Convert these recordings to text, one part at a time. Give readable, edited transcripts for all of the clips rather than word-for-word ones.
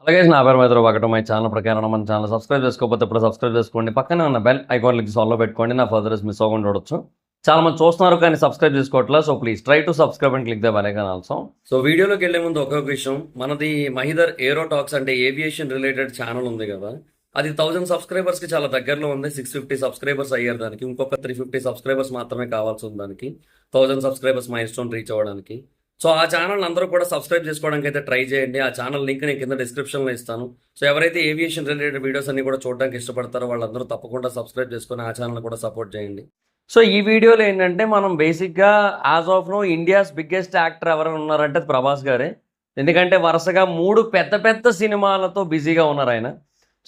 అలాగే నా పేరు మైత్రి ఒకటి మై ఛానల్ ప్రకారం మన ఛానల్ సబ్స్క్రైబ్ చేసుకోకపోతే ఇప్పుడు సబ్స్క్రైబ్ చేసుకోండి. పక్కనే ఉన్న బెల్ ఐకాన్ క్లిక్ ఆన్లో పెట్టుకోండి. నా ఫర్దర్స్ మిస్ అవ్వకుండా చూడొచ్చు. చాలా మంది చూస్తున్నారు కానీ సబ్స్క్రైబ్ చేసుకోవట్లేదు. So please try to subscribe and click the bell icon also. So వీడియోలోకి వెళ్ళే ముందు ఒక్కొక్క విషయం, మనది మహిదర్ ఏరో టాక్స్ అంటే ఏవియేషన్ రిలేటెడ్ ఛానల్ ఉంది కదా, అది 1000 సబ్స్క్రైబర్స్కి చాలా దగ్గరలో ఉంది. 650 సబ్స్క్రైబర్స్ అయ్యారు దానికి. ఇంకొక 350 సబ్స్క్రైబర్స్ మాత్రమే కావాల్సి ఉంది దానికి 1000 సబ్స్క్రైబర్స్ మైల్ స్టోన్ రీచ్ అవ్వడానికి. సో ఆ ఛానల్ అందరూ కూడా సబ్స్క్రైబ్ చేసుకోవడానికి అయితే ట్రై చేయండి. ఆ ఛానల్ లింక్ నేను కింద డిస్క్రిప్షన్లో ఇస్తాను. సో ఎవరైతే ఏవియేషన్ రిలేటెడ్ వీడియోస్ అన్ని కూడా చూడడానికి ఇష్టపడతారో వాళ్ళందరూ తప్పకుండా సబ్స్క్రైబ్ చేసుకొని ఆ ఛానల్ కూడా సపోర్ట్ చేయండి. సో ఈ వీడియోలో ఏంటంటే మనం బేసిక్గా as of now India's biggest actor ఎవరైనా ఉన్నారంటే ప్రభాస్ గారే. ఎందుకంటే వరుసగా 3 పెద్ద పెద్ద సినిమాలతో బిజీగా ఉన్నారు ఆయన.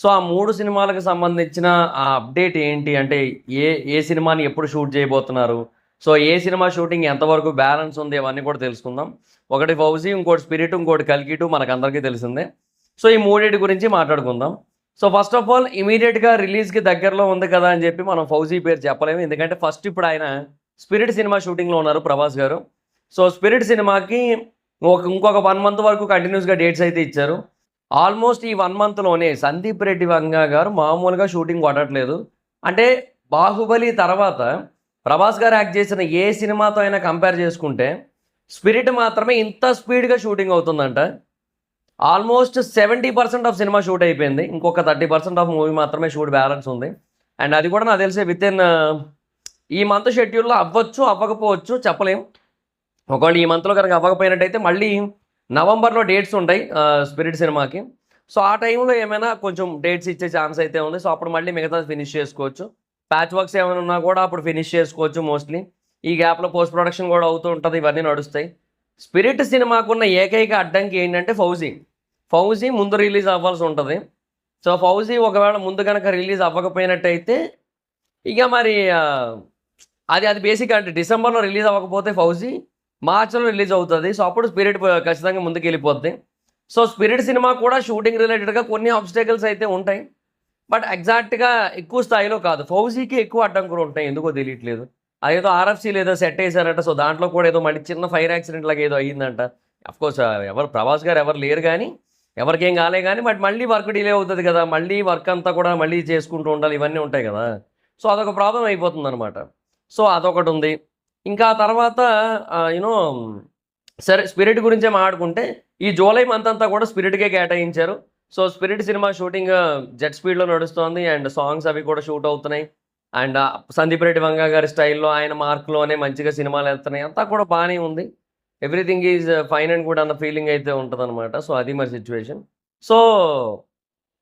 సో ఆ 3 సినిమాలకు సంబంధించిన ఆ అప్డేట్ ఏంటి అంటే ఏ ఏ సినిమాని ఎప్పుడు షూట్ చేయబోతున్నారు, సో ఏ సినిమా షూటింగ్ ఎంతవరకు బ్యాలెన్స్ ఉంది, అవన్నీ కూడా తెలుసుకుందాం. ఒకటి ఫౌజీ, ఇంకోటి స్పిరిట్, ఇంకోటి కల్కి 2 మనకు అందరికీ తెలిసిందే. సో ఈ 3 గురించి మాట్లాడుకుందాం. సో ఫస్ట్ ఆఫ్ ఆల్ ఇమీడియట్గా రిలీజ్కి దగ్గరలో ఉంది కదా అని చెప్పి మనం ఫౌజీ పేరు చెప్పలేము. ఎందుకంటే ఫస్ట్ ఇప్పుడు ఆయన స్పిరిట్ సినిమా షూటింగ్లో ఉన్నారు ప్రభాస్ గారు. సో స్పిరిట్ సినిమాకి ఇంకొక 1 మంత్ వరకు కంటిన్యూస్గా డేట్స్ అయితే ఇచ్చారు. ఆల్మోస్ట్ ఈ 1 మంత్లోనే సందీప్ రెడ్డి వంగ గారు మామూలుగా షూటింగ్ కొట్టట్లేదు. అంటే బాహుబలి తర్వాత ప్రభాస్ గారు యాక్ట్ చేసిన ఏ సినిమాతో అయినా కంపేర్ చేసుకుంటే స్పిరిట్ మాత్రమే ఇంత స్పీడ్గా షూటింగ్ అవుతుందంట. ఆల్మోస్ట్ 70% ఆఫ్ సినిమా షూట్ అయిపోయింది. ఇంకొక 30% ఆఫ్ మూవీ మాత్రమే షూట్ బ్యాలెన్స్ ఉంది. అండ్ అది కూడా నాకు తెలిసే విత్ ఇన్ ఈ మంత్ షెడ్యూల్లో అవ్వచ్చు, అవ్వకపోవచ్చు, చెప్పలేం. ఒకవేళ ఈ మంత్లో కనుక అవ్వకపోయినట్టయితే మళ్ళీ నవంబర్లో డేట్స్ ఉంటాయి స్పిరిట్ సినిమాకి. సో ఆ టైంలో ఏమైనా కొంచెం డేట్స్ ఇచ్చే ఛాన్స్ అయితే ఉంది. సో అప్పుడు మళ్ళీ మిగతా ఫినిష్ చేసుకోవచ్చు. ప్యాచ్ వర్క్స్ ఏమైనా ఉన్నా కూడా అప్పుడు ఫినిష్ చేసుకోవచ్చు మోస్ట్లీ. ఈ గ్యాప్లో పోస్ట్ ప్రొడక్షన్ కూడా అవుతూ ఉంటుంది, ఇవన్నీ నడుస్తాయి. స్పిరిట్ సినిమాకున్న ఏకైక అడ్డంకి ఏంటంటే ఫౌజీ ముందు రిలీజ్ అవ్వాల్సి ఉంటుంది. సో ఫౌజీ ఒకవేళ ముందు కనుక రిలీజ్ అవ్వకపోయినట్టయితే ఇక మరి అది బేసిక్ అంటే డిసెంబర్లో రిలీజ్ అవ్వకపోతే ఫౌజీ మార్చిలో రిలీజ్ అవుతుంది. సో అప్పుడు స్పిరిట్ ఖచ్చితంగా ముందుకు వెళ్ళిపోద్ది. సో స్పిరిట్ సినిమా కూడా షూటింగ్ రిలేటెడ్గా కొన్ని ఆబ్స్టేకల్స్ అయితే ఉంటాయి, బట్ ఎగ్జాక్ట్గా ఎక్కువ స్థాయిలో కాదు. ఫౌజీకి ఎక్కువ అడ్డంకులు ఉంటాయి, ఎందుకో తెలియట్లేదు. అదేదో ఆర్ఎఫ్సీ లేదో సెట్ వేసారట. సో దాంట్లో కూడా ఏదో మళ్ళీ చిన్న ఫైర్ యాక్సిడెంట్ లాగా ఏదో అయ్యిందంట. అఫ్కోర్స్ ఎవరు ప్రభాస్ గారు ఎవరు లేరు కానీ, ఎవరికేం కాలే కానీ, బట్ మళ్ళీ వర్క్ డిలే అవుతుంది కదా, మళ్ళీ వర్క్ అంతా కూడా మళ్ళీ చేసుకుంటూ ఉండాలి, ఇవన్నీ ఉంటాయి కదా. సో అదొక ప్రాబ్లం అయిపోతుంది అనమాట. సో అదొకటి ఉంది. ఇంకా తర్వాత యూనో సరే స్పిరిట్ గురించే మాట్లాడుకుంటే ఈ జూలై మంత్ అంతా కూడా స్పిరిట్కే కేటాయించారు. So spirit cinema shooting jet స్పీడ్లో నడుస్తోంది. అండ్ సాంగ్స్ అవి కూడా షూట్ అవుతున్నాయి. అండ్ సందీప్ రెడ్డి వంగ గారి స్టైల్లో ఆయన మార్క్లోనే మంచిగా సినిమాలు వెళ్తున్నాయి. అంతా కూడా బాగానే ఉంది. Everything is fine and good అన్న ఫీలింగ్ అయితే ఉంటుంది అనమాట. సో అది మరి సిచ్యువేషన్. సో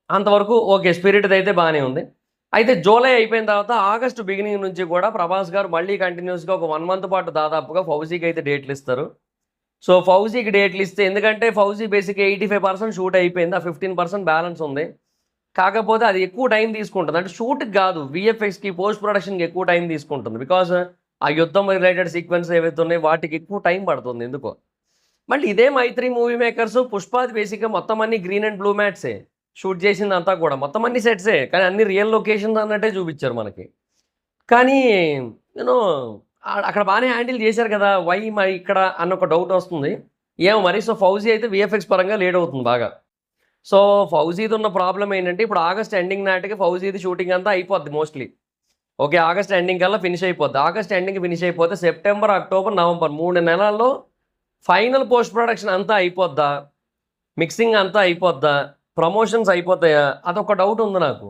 అంతవరకు ఓకే, స్పిరిట్ అయితే బాగానే ఉంది. అయితే జూలై అయిపోయిన తర్వాత ఆగస్టు బిగినింగ్ నుంచి కూడా ప్రభాస్ గారు మళ్ళీ కంటిన్యూస్గా ఒక 1 మంత్ పాటు దాదాపుగా ఫౌజీకి అయితే డేట్లు ఇస్తారు. సో ఫౌజీకి డేట్లు ఇస్తే, ఎందుకంటే ఫౌజీ బేసిక్గా 85% షూట్ అయిపోయింది, ఆ 15% బ్యాలెన్స్ ఉంది. కాకపోతే అది ఎక్కువ టైం తీసుకుంటుంది. అంటే షూట్కి కాదు, విఎఫ్ఎక్స్కి, పోస్ట్ ప్రొడక్షన్కి ఎక్కువ టైం తీసుకుంటుంది. బికాజ్ ఆ యుద్ధం రిలేటెడ్ సీక్వెన్స్ ఏవైతే ఉన్నాయో వాటికి ఎక్కువ టైం పడుతుంది ఎందుకో. మళ్ళీ ఇదే మైత్రి మూవీ మేకర్స్ పుష్పాది బేసిక్గా మొత్తం అన్ని గ్రీన్ అండ్ బ్లూ మ్యాట్సే షూట్ చేసిందంతా కూడా, మొత్తం అన్ని సెట్సే, కానీ అన్ని రియల్ లొకేషన్స్ అన్నట్టే చూపించారు మనకి. కానీ యూనో అక్కడ బాగానే హ్యాండిల్ చేశారు కదా, వై మరి ఇక్కడ అన్న ఒక డౌట్ వస్తుంది ఏమో మరి. సో ఫౌజీ అయితే విఎఫ్ఎక్స్ పరంగా లేట్ అవుతుంది బాగా. సో ఫౌజీది ఉన్న ప్రాబ్లం ఏంటంటే ఇప్పుడు ఆగస్ట్ ఎండింగ్ నాటికి ఫౌజీది షూటింగ్ అంతా అయిపోద్ది మోస్ట్లీ. ఓకే, ఆగస్ట్ ఎండింగ్ కల్లా ఫినిష్ అయిపోద్ది. ఆగస్ట్ ఎండింగ్ ఫినిష్ అయిపోతే సెప్టెంబర్, అక్టోబర్, నవంబర్ 3 నెలల్లో ఫైనల్ పోస్ట్ ప్రొడక్షన్ అంతా అయిపోద్దా, మిక్సింగ్ అంతా అయిపోద్దా, ప్రమోషన్స్ అయిపోతాయా, అదొక డౌట్ ఉంది నాకు.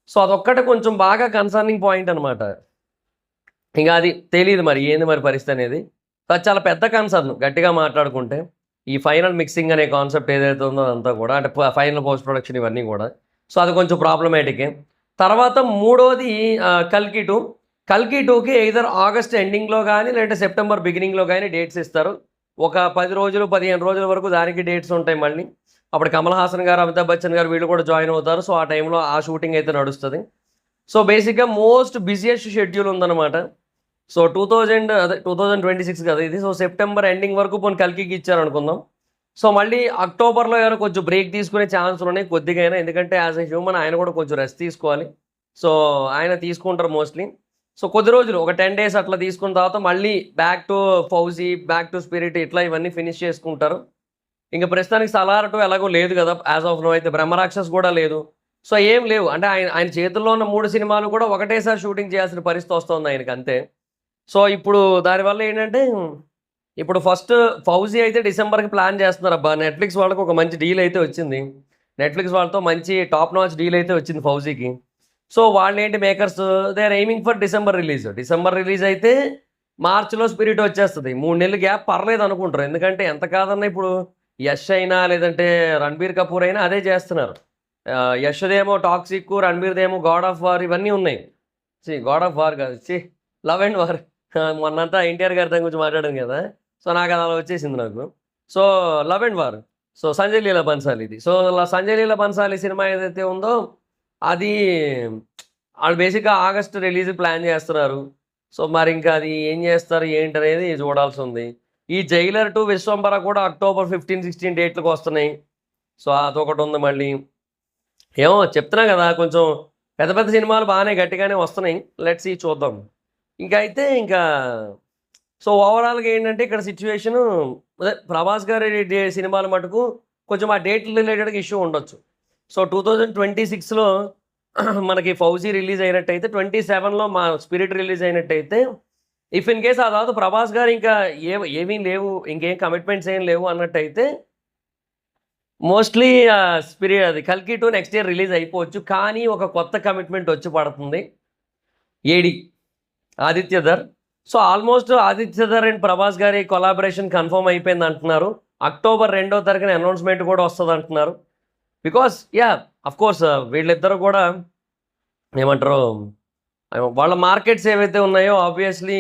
సో అదొక్కటే కొంచెం బాగా కన్సర్నింగ్ పాయింట్ అనమాట. ఇంకా అది తెలియదు మరి ఏంది మరి పరిస్థితి అనేది. అది చాలా పెద్ద కన్సర్న్ గట్టిగా మాట్లాడుకుంటే. ఈ ఫైనల్ మిక్సింగ్ అనే కాన్సెప్ట్ ఏదైతే ఉందో అదంతా కూడా, అంటే ఫైనల్ పోస్ట్ ప్రొడక్షన్ ఇవన్నీ కూడా. సో అది కొంచెం ప్రాబ్లమేటికే. తర్వాత మూడోది కల్కి 2కి ఎయిదర్ ఆగస్ట్ ఎండింగ్లో కానీ లేదంటే సెప్టెంబర్ బిగినింగ్లో కానీ డేట్స్ ఇస్తారు. ఒక 10 రోజులు 15 రోజుల వరకు దానికి డేట్స్ ఉంటాయి మళ్ళీ. అప్పుడు కమల్ హాసన్ గారు, అమితాబ్ బచ్చన్ గారు వీళ్ళు కూడా జాయిన్ అవుతారు. సో ఆ టైంలో ఆ షూటింగ్ అయితే నడుస్తుంది. సో బేసిక్గా మోస్ట్ బిజియెస్ట్ షెడ్యూల్ ఉందన్నమాట. సో 2026 కదా ఇది. సో సెప్టెంబర్ ఎండింగ్ వరకు పోనీ కల్కికి ఇచ్చారు అనుకుందాం. సో మళ్ళీ అక్టోబర్లో ఏమైనా కొంచెం బ్రేక్ తీసుకునే ఛాన్సులు ఉన్నాయి కొద్దిగా అయినా, ఎందుకంటే యాజ్ ఎ హ్యూమన్ ఆయన కూడా కొంచెం రెస్ట్ తీసుకోవాలి. సో ఆయన తీసుకుంటారు మోస్ట్లీ. సో కొద్ది రోజులు ఒక 10 days అట్లా తీసుకున్న తర్వాత మళ్ళీ back to fauji, back to spirit, ఇట్లా ఇవన్నీ ఫినిష్ చేసుకుంటారు. ఇంకా ప్రస్తుతానికి సలార్ 2 ఎలాగో లేదు కదా యాజ్ ఆఫ్ నో అయితే, బ్రహ్మరాక్షస్ కూడా లేదు. సో ఏం లేవు. అంటే ఆయన ఆయన చేతుల్లో ఉన్న 3 సినిమాలు కూడా ఒకటేసారి షూటింగ్ చేయాల్సిన పరిస్థితి వస్తుంది ఆయనకి అంతే. సో ఇప్పుడు దానివల్ల ఏంటంటే ఇప్పుడు ఫస్ట్ 'ఫౌజీ' అయితే డిసెంబర్‌కి ప్లాన్ చేస్తున్నారబ్బా. నెట్‌ఫ్లిక్స్ వాళ్ళకి ఒక మంచి డీల్ అయితే వచ్చింది. నెట్‌ఫ్లిక్స్ వాళ్ళతో మంచి టాప్ నాచ్ డీల్ అయితే వచ్చింది 'ఫౌజీకి'. సో వాళ్ళేంటి makers they are aiming for December release. December release అయితే మార్చ్‌లో 'స్పిరిట్' వచ్చేస్తది. 3 నెలలు గ్యాప్ పర్లేదు అనుకుంటారు. ఎందుకంటే ఎంత కాదన్నా ఇప్పుడు యష్ అయినా లేదంటే రణబీర్ కపూర్ అయినా అదే చేస్తున్నారు. యష్‌దేమో 'టాక్సిక్', రణబీర్‌దేమో 'గాడ్ ఆఫ్ వార్' ఇవన్నీ ఉన్నాయి. 'గాడ్ ఆఫ్ వార్' కాదు 'లవ్ అండ్ వార్' మొన్నంతా ఎన్టీఆర్ గారి దాని గురించి మాట్లాడాను కదా! సో నాకు అది అలా వచ్చేసింది నాకు. So 'love and war' so Sanjay Leela బన్సాలీది. సో సంజయ్ లీలా బన్సాలీ సినిమా ఏదైతే ఉందో అది ఆళ్ళు బేసిక్‌గా ఆగస్ట్ రిలీజ్ ప్లాన్ చేస్తున్నారు. సో మరి ఇంకా అది ఏం చేస్తారు ఏంటనేది చూడాల్సుంది. ఈ 'జైలర్ 2', 'విశ్వంబర' కూడా అక్టోబర్ 15, 16 డేట్‌లకి వస్తున్నాయి. సో అదొకటుంది మళ్ళీ. ఏమో చెప్తున్నా కదా! కొంచెం పెద్ద పెద్ద సినిమాలు బాగానే గట్టిగానే వస్తున్నాయి. లెట్స్ సీ చూద్దాం. ఇంకా అయితే ఇంకా సో ఓవరాల్‌గా ఏంటంటే ఇక్కడ సిట్యుయేషను అదే 'ప్రభాస్' గారి సినిమాల మటుకు కొంచెం ఆ డేట్‌లు రిలేటెడ్‌గా ఇష్యూ ఉండొచ్చు. సో 2026లో మనకి 'ఫౌజీ' రిలీజ్ అయినట్టయితే 27లో మా 'స్పిరిట్' రిలీజ్ అయినట్టయితే ఇఫ్ ఇన్ కేస్ ఆ తర్వాత 'ప్రభాస్' గారు ఇంకా ఏమీ లేవు, ఇంకేం కమిట్మెంట్స్ ఏం లేవు అన్నట్టయితే మోస్ట్‌లీ అది 'కల్కి 2' నెక్స్ట్ ఇయర్ రిలీజ్ అయిపోవచ్చు. కానీ ఒక కొత్త కమిట్మెంట్ వచ్చి పడుతుంది. ఏడీ Adityadhar. So almost Adityadhar and Prabhas గారి కొలాబరేషన్ కన్ఫర్మ్ అయిపోయింది అంటున్నారు. అక్టోబర్ 2వ తారీఖున అనౌన్స్‌మెంట్ కూడా వస్తదంటున్నారు. బికాస్ అఫ్‌కోర్స్ వీళ్ళిద్దరూ కూడా ఏమంటారు వాళ్ళ మార్కెట్స్ ఏవైతే ఉన్నాయో ఆబ్వియస్‌లీ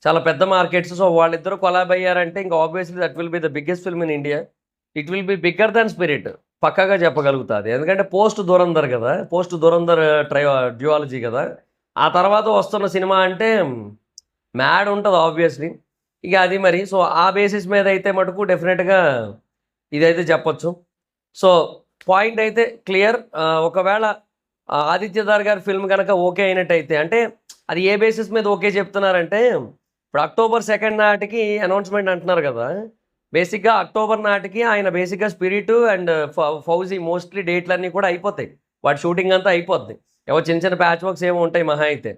చాలా పెద్ద మార్కెట్స్. సో వాళ్ళిద్దరూ కొలాబ్ అయ్యారంటే ఇంకా obviously that will be the biggest film in India. It will be bigger than 'spirit' పక్కాగా చెప్పగలుగుతాది. ఎందుకంటే పోస్ట్ 'ధురంధర్' కదా! పోస్ట్ 'ధురంధర్' డ్యూయాలజీ కదా! ఆ తర్వాత వస్తున్న సినిమా అంటే మ్యాడ్ ఉంటది ఆబ్వియస్‌లీ. ఇక అది మరి. సో ఆ బేసిస్ మీద అయితే మటుకు డెఫినెట్‌గా ఇదైతే చెప్పొచ్చు. సో పాయింట్ అయితే క్లియర్. ఒకవేళ ఆదిత్యధర్ గారి ఫిల్మ్ గనక ఓకే అయినట్టయితే అంటే అది ఏ బేసిస్ మీద ఓకే చెప్తున్నారంటే ఇప్పుడు అక్టోబర్ 2 నాటికి అనౌన్స్‌మెంట్ అంటున్నారు కదా! బేసిక్‌గా అక్టోబర్ నాటికి ఆయన బేసిక్‌గా 'స్పిరిట్' అండ్ 'ఫౌజీ' మోస్ట్‌లీ డేట్లన్నీ కూడా అయిపోతాయి. వాటి షూటింగ్ అంతా అయిపోద్ది. ఏవో చిన్న చిన్న ప్యాచ్ వర్క్స్ ఏమో ఉంటాయి మహా అయితే.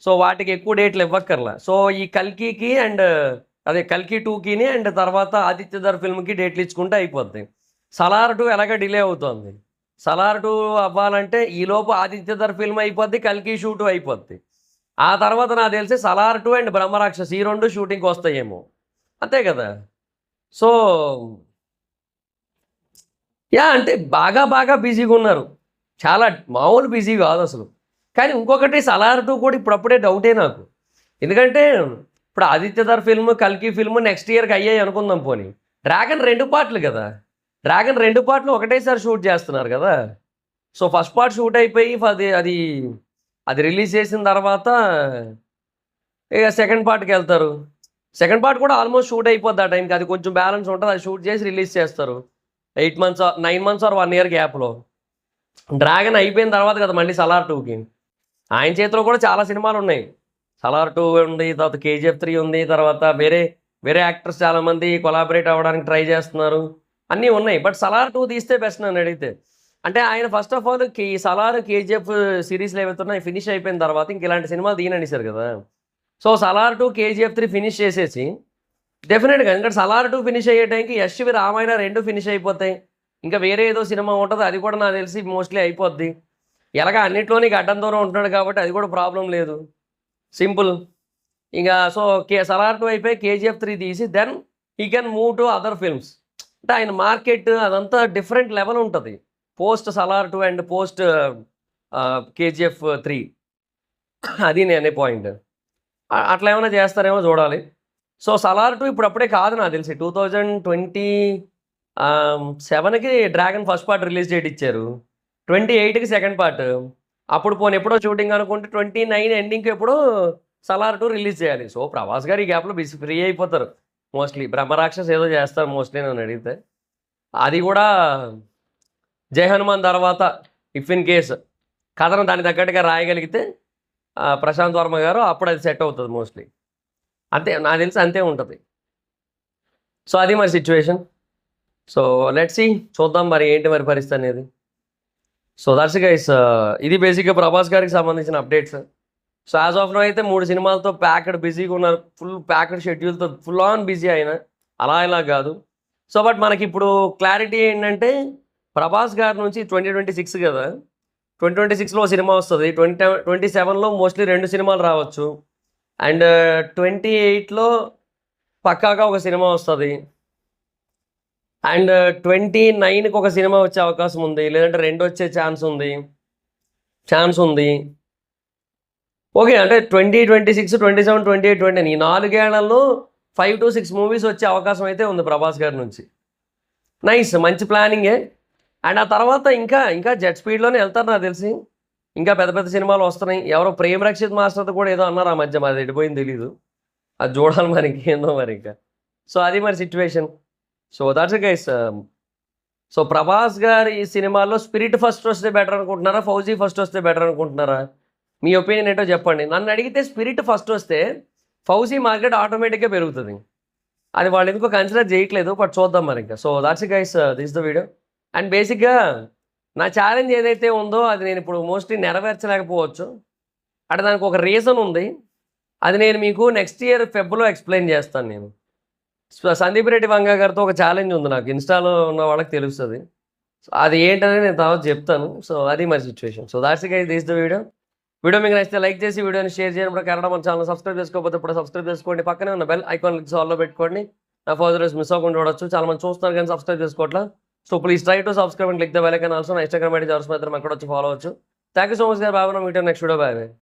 సో వాటికి ఎక్కువ డేట్లు ఇవ్వక్కర్లా. సో ఈ 'కల్కికి' అండ్ అదే 'కల్కి 2'కిని అండ్ తర్వాత ఆదిత్యధర్ ఫిల్మ్‌కి డేట్లు ఇచ్చుకుంటే అయిపోద్ది. 'సలార్ 2' ఎలాగో డిలే అవుతోంది. 'సలార్ 2' అవ్వాలంటే ఈలోపు ఆదిత్యధర్ ఫిల్మ్ అయిపోద్ది. 'కల్కి' షూటు అయిపోద్ది. ఆ తర్వాత నాకు తెలిసి 'సలార్ 2' అండ్ 'బ్రహ్మరాక్షస్' ఈ 2 షూటింగ్‌కి వస్తాయేమో. అంతే కదా! సో అంటే బాగా బిజీగున్నారు. చాలా మామూలు బిజీ కాదసలు. కానీ ఇంకొకటి 'సలార్ 2' కూడా ఇప్పుడప్పుడే డౌటే నాకు. ఎందుకంటే ఇప్పుడు 'ఆదిత్యధర్' ఫిల్మ్, 'కల్కి' ఫిల్మ్ నెక్స్ట్ ఇయర్‌కి అయ్యాయి అనుకుందాం పోనీ. 'డ్రాగన్' 2 పార్ట్‌లు కదా! 'డ్రాగన్' 2 పార్ట్‌లు ఒకటేసారి షూట్ చేస్తున్నారు కదా! సో ఫస్ట్ పార్ట్ షూట్ అయిపోయి అది రిలీజ్ చేసిన తర్వాత ఇక సెకండ్ పార్ట్‌కెళ్తారు. సెకండ్ పార్ట్ కూడా ఆల్మోస్ట్ షూట్ అయిపోద్ది ఆ టైంకి. అది కొంచెం బ్యాలెన్స్ ఉంటది. అది షూట్ చేసి రిలీజ్ చేస్తారు. 8 మంత్స్ 9 మంత్స్ ఆర్ 1 ఇయర్ గ్యాప్‌లో. 'డ్రాగన్' అయిపోయిన తర్వాత కదా మళ్ళీ 'సలార్ 2'కి. ఆయన చేతిలో కూడా చాలా సినిమాలున్నాయి. 'సలార్ 2' ఉంది. తర్వాత 'కేజీఎఫ్ 3' ఉంది. తర్వాత వేరే యాక్టర్స్ చాలామంది కొలాబరేట్ అవ్వడానికి ట్రై చేస్తున్నారు. అన్నీ ఉన్నాయి. బట్ 'సలార్ 2' తీస్తే బెస్ట్ నన్నడిగితే. అంటే ఆయన first of all 'Salaar', 'KGF' సీరీస్‌లు ఏవైతే ఉన్నాయో ఫినిష్ అయిపోయిన తర్వాత ఇంక ఇలాంటి సినిమాలు తీయననేసారు కదా! సో 'సలార్ 2', 'కేజీఎఫ్ 3' ఫినిష్ చేసేసి డెఫినెట్‌గా ఎందుకంటే 'సలార్ 2' ఫినిష్ అయ్యే టైంకి 'యష్‌వి రామాయణ' 2 ఫినిష్ అయిపోతాయి. ఇంకా వేరే ఏదో సినిమా ఉంటది. అది కూడా నాకు తెలిసి మోస్ట్‌లీ అయిపోద్ది. ఎలాగ అన్నిట్లోని గడ్డం దూరం ఉంటున్నాడు కాబట్టి అది కూడా ప్రాబ్లమ్ లేదు. సింపుల్. ఇక సో 'సలార్ 2' అయిపోయి 'కేజీఎఫ్ 3' తీసి then he can move to other films. అంటే ఆయన మార్కెట్ అదంతా డిఫరెంట్ లెవెల్ ఉంటది. Post 'Salaar 2' and post 'KGF 3' అది నేనే పాయింట్. అట్లా ఏమైనా చేస్తారేమో చూడాలి. సో 'సలార్ 2' ఇప్పుడప్పుడే కాదు నాకు తెలిసి 2027కి 'Dragon' first part release date ఇచ్చారు. 28కి సెకండ్ పార్ట్. అప్పుడు పోనీ ఎప్పుడో షూటింగ్ అనుకుంటే 29 ఎండింగ్‌కి ఎప్పుడో 'సలార్ 2' రిలీజ్ చేయాలి. సో 'ప్రభాస్' గారు ఈ గ్యాప్‌లో ఫ్రీ అయిపోతారు మోస్ట్‌లీ. 'బ్రహ్మరాక్షస్' ఏదో చేస్తారు మోస్ట్‌లీ నన్నడిగితే. అది కూడా 'జై హనుమాన్' తర్వాత ఇఫ్ ఇన్ కేస్ కథను దానికి తగ్గట్టుగా రాయగలిగితే ప్రశాంత్ వర్మ గారు అప్పుడు అది సెట్ అవుతది మోస్ట్‌లీ. అంతే నాకు తెలిసి అంతే ఉంటది. సో అది మరి సిట్యుయేషన్. సో లెట్స్ సీ, చూద్దాం మరి ఏంటి మరి పరిస్థితి అనేది. సో దట్స్ గైస్, ఇది బేసిక్గా ప్రభాస్ గారికి సంబంధించిన updates. So as of now అయితే 3 సినిమాలతో ప్యాక్డ్ బిజీగా ఉన్నారు, ఫుల్ ప్యాక్డ్ షెడ్యూల్తో ఫుల్ ఆన్ బిజీ అయిన, అలా ఇలా కాదు. సో బట్ మనకి ఇప్పుడు క్లారిటీ ఏంటంటే ప్రభాస్ గారి నుంచి 2026 కదా, 2026లో సినిమా వస్తుంది, 27లో మోస్ట్లీ 2 సినిమాలు రావచ్చు, అండ్ 28లో పక్కాగా ఒక సినిమా వస్తుంది, అండ్ 29కి ఒక సినిమా వచ్చే అవకాశం ఉంది, లేదంటే 2 వచ్చే ఛాన్స్ ఉంది. ఓకే, అంటే 2026, 27, 28, 29 ఈ 4 ఏళ్లలో 5 to 6 మూవీస్ వచ్చే అవకాశం అయితే ఉంది ప్రభాస్ గారి నుంచి. నైస్, మంచి ప్లానింగే. అండ్ ఆ తర్వాత ఇంకా జెట్ స్పీడ్లోనే వెళ్తారు నాకు తెలిసి. ఇంకా పెద్ద పెద్ద సినిమాలు వస్తున్నాయి. ఎవరో ప్రేమ్ రక్షిత్ మాస్టర్తో కూడా ఏదో అన్నారు ఆ మధ్య, మాది ఎడిపోయింది తెలీదు, అది చూడాలి మరి ఇంకేందో మరి ఇంకా. సో అది మరి situation. So that's guys. So Prabhas గారి ఈ సినిమాలో స్పిరిట్ ఫస్ట్ వస్తే బెటర్ అనుకుంటున్నారా, ఫౌజీ ఫస్ట్ వస్తే బెటర్ అనుకుంటున్నారా? మీ ఒపీనియన్ ఏంటో చెప్పండి. నన్ను అడిగితే స్పిరిట్ ఫస్ట్ వస్తే ఫౌజీ మార్కెట్ ఆటోమేటిక్గా పెరుగుతుంది. అది వాళ్ళు ఎందుకో కన్సిడర్ చేయట్లేదు, బట్ చూద్దాం మరి ఇంకా. So that's guys, this the video. And బేసిక్గా నా ఛాలెంజ్ ఏదైతే ఉందో అది నేను ఇప్పుడు మోస్ట్లీ నెరవేర్చలేకపోవచ్చు. అంటే దానికి ఒక రీజన్ ఉంది, అది నేను మీకు నెక్స్ట్ ఇయర్ ఫెబ్లో ఎక్స్ప్లెయిన్ చేస్తాను. నేను సందీప్ రెడ్డి వంగ గారితో ఒక ఛాలెంజ్ ఉంది, నాకు ఇన్స్టాలో ఉన్న వాళ్ళకి తెలుస్తుంది. సో అది ఏంటనేది నేను తర్వాత చెప్తాను. సో అది మరి situation. So that's guys, this the video మీకు నచ్చితే లైక్ చేసి వీడియోని షేర్ చేయడం ప్రకారం మన ఛానల్ సబ్స్క్రైబ్ చేసుకోకపోతే ఇప్పుడు సబ్స్క్రైబ్ చేసుకోండి, పక్కనే ఉన్న బెల్ ఐకాన్ ఆల్లో పెట్టుకోండి, నా ఫర్దర్ మిస్ అవ్వకుండా చూడొచ్చు. చాలా మంది చూస్తున్నారు కానీ సబ్స్క్రైబ్ చేసుకోవట్లా. So please try to subscribe and click the bell icon also. నా ఇన్స్టాగ్రామ్ ఐడి జార్స్ మాత్రం అక్కడ వచ్చి ఫాలో అవచ్చు. Thank you so much garu, బాబు. మీటర్ నెక్స్ట్ వీడియో, బాయ్.